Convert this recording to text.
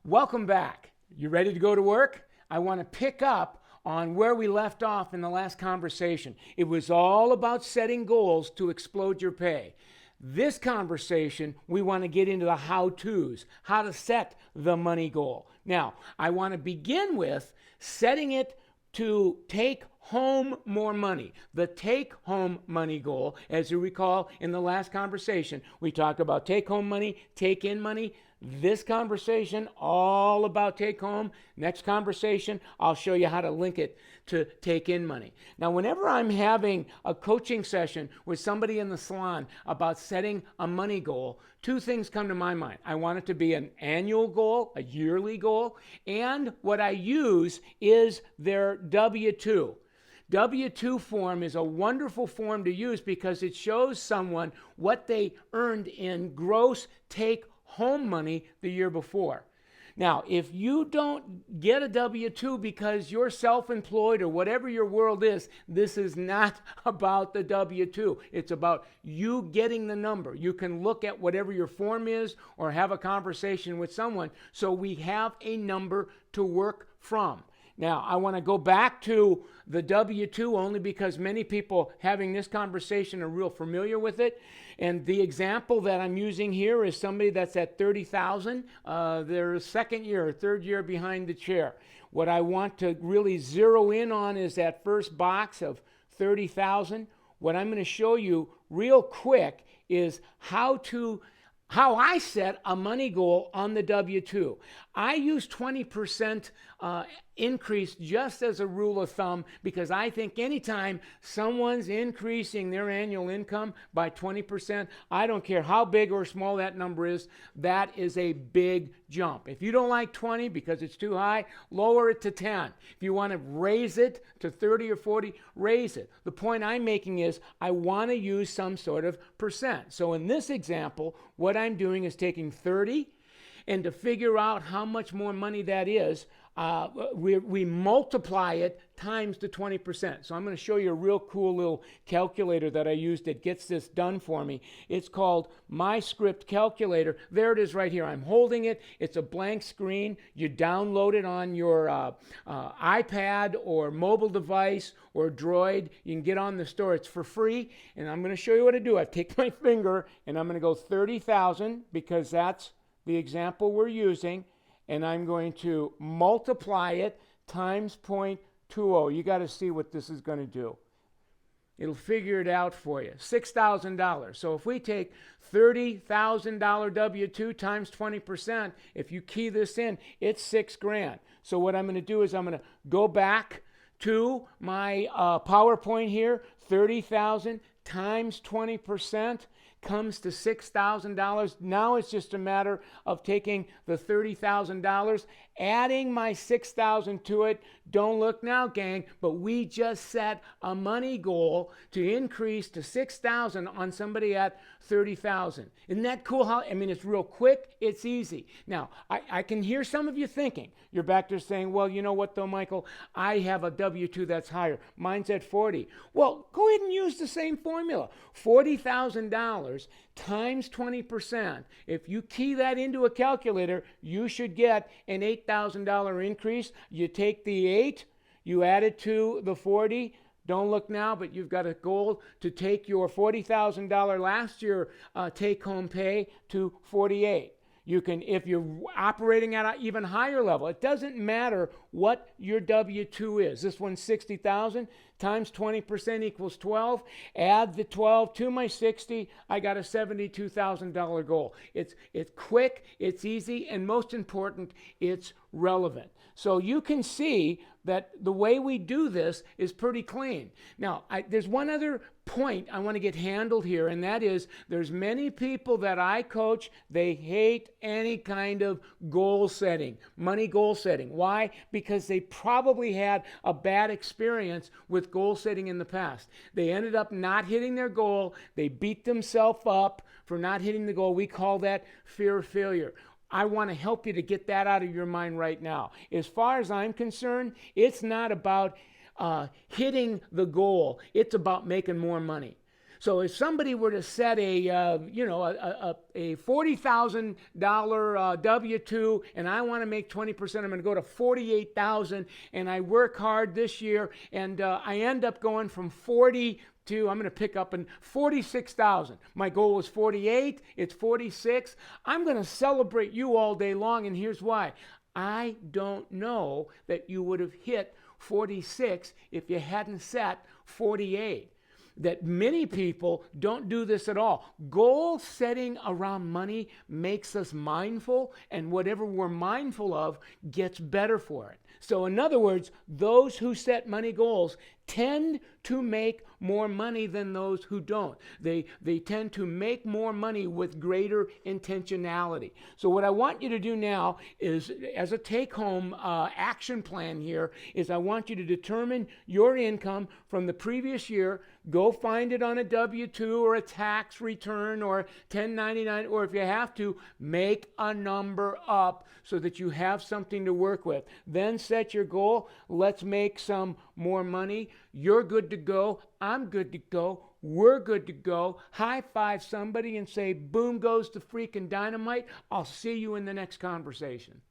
Welcome back. You ready to go to work? I want to pick up on where we left off in the last conversation. It was all about setting goals to explode your pay. This conversation, we want to get into the how-tos, how to set the money goal. Now, I want to begin with setting it to take home more money. The take home money goal, as you recall in the last conversation, we talked about take home money, take in money. This conversation, all about take home. Next conversation, I'll show you how to link it to take in money. Now, whenever I'm having a coaching session with somebody in the salon about setting a money goal, two things come to my mind. I want it to be an annual goal, a yearly goal, and what I use is their W-2. W-2 form is a wonderful form to use because it shows someone what they earned in gross take home money the year before. Now, if you don't get a W-2 because you're self-employed or whatever your world is, this is not about the W-2. It's about you getting the number. You can look at whatever your form is or have a conversation with someone so we have a number to work from. Now, I want to go back to the W-2 only because many people having this conversation are real familiar with it. And the example that I'm using here is somebody that's at 30,000. They're second year or third year behind the chair. What I want to really zero in on is that first box of 30,000. What I'm going to show you real quick is how I set a money goal on the W-2. I use 20% increase just as a rule of thumb because I think anytime someone's increasing their annual income by 20%, I don't care how big or small that number is, that is a big jump. If you don't like 20 because it's too high, lower it to 10. If you want to raise it to 30 or 40, raise it. The point I'm making is I want to use some sort of percent. So in this example, what I'm doing is taking 30, and to figure out how much more money that is, we multiply it times the 20%. So I'm going to show you a real cool little calculator that I used that gets this done for me. It's called My Script Calculator. There it is right here. I'm holding it. It's a blank screen. You download it on your iPad or mobile device or Droid. You can get on the store. It's for free. And I'm going to show you what to do. I take my finger and I'm going to go 30,000 because that's the example we're using, and I'm going to multiply it times 0.20. You got to see what this is going to do. It'll figure it out for you. $6,000. So if we take $30,000 W-2 times 20%, if you key this in, it's $6,000. So what I'm going to do is I'm going to go back to my PowerPoint here. 30,000 times 20% comes to $6,000. Now it's just a matter of taking the $30,000, adding my $6,000 to it. Don't look now, gang, but we just set a money goal to increase to $6,000 on somebody at $30,000. Isn't that cool? It's real quick. It's easy. Now, I can hear some of you thinking, you're back there saying, well, you know what though, Michael? I have a W-2 that's higher. Mine's at 40. Well, go ahead and use the same formula. $40,000 times 20%. If you key that into a calculator, you should get an $8,000 increase. You take the 8, you add it to the 40. Don't look now, but you've got a goal to take your $40,000 last year take-home pay to 48. You can, if you're operating at an even higher level, it doesn't matter what your W-2 is. This one's 60,000 times 20% equals 12. Add the 12 to my 60. I got a $72,000 goal. It's quick, it's easy, and most important, it's relevant. So you can see that the way we do this is pretty clean. Now, there's one other point I want to get handled here, and that is there's many people that I coach, they hate any kind of goal setting, money goal setting. Why? Because they probably had a bad experience with goal setting in the past. They ended up not hitting their goal. They beat themselves up for not hitting the goal. We call that fear of failure. I want to help you to get that out of your mind right now. As far as I'm concerned, it's not about hitting the goal. It's about making more money. So if somebody were to set a $40,000 W-2, and I want to make 20%, I'm going to go to 48,000, and I work hard this year, and I end up going from 40 to, I'm going to pick up in 46,000. My goal was 48, it's 46. I'm going to celebrate you all day long, and here's why. I don't know that you would have hit 46 if you hadn't set 48. That many people don't do this at all. Goal setting around money makes us mindful, and whatever we're mindful of gets better for it. So in other words, those who set money goals tend to make more money than those who don't. They tend to make more money with greater intentionality. So what I want you to do now is, as a take-home action plan here, is I want you to determine your income from the previous year. Go find it on a W-2 or a tax return or 1099, or if you have to, make a number up so that you have something to work with. Then set your goal. Let's make some more money. You're good to go. I'm good to go. We're good to go. High five somebody and say, boom goes the freaking dynamite. I'll see you in the next conversation.